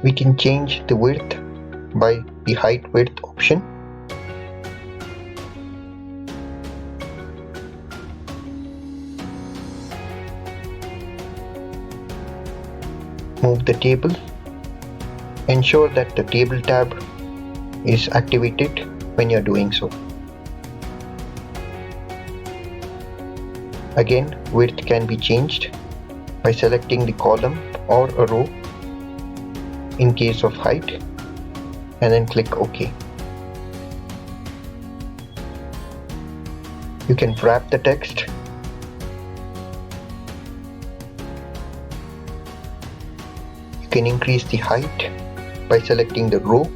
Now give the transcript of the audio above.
We can change the width by the height width option. Move the table. Ensure that the table tab is activated when you're doing so. Again, width can be changed by selecting the column or a row in case of height, and then click OK. You can wrap the text. You can increase the height by selecting the row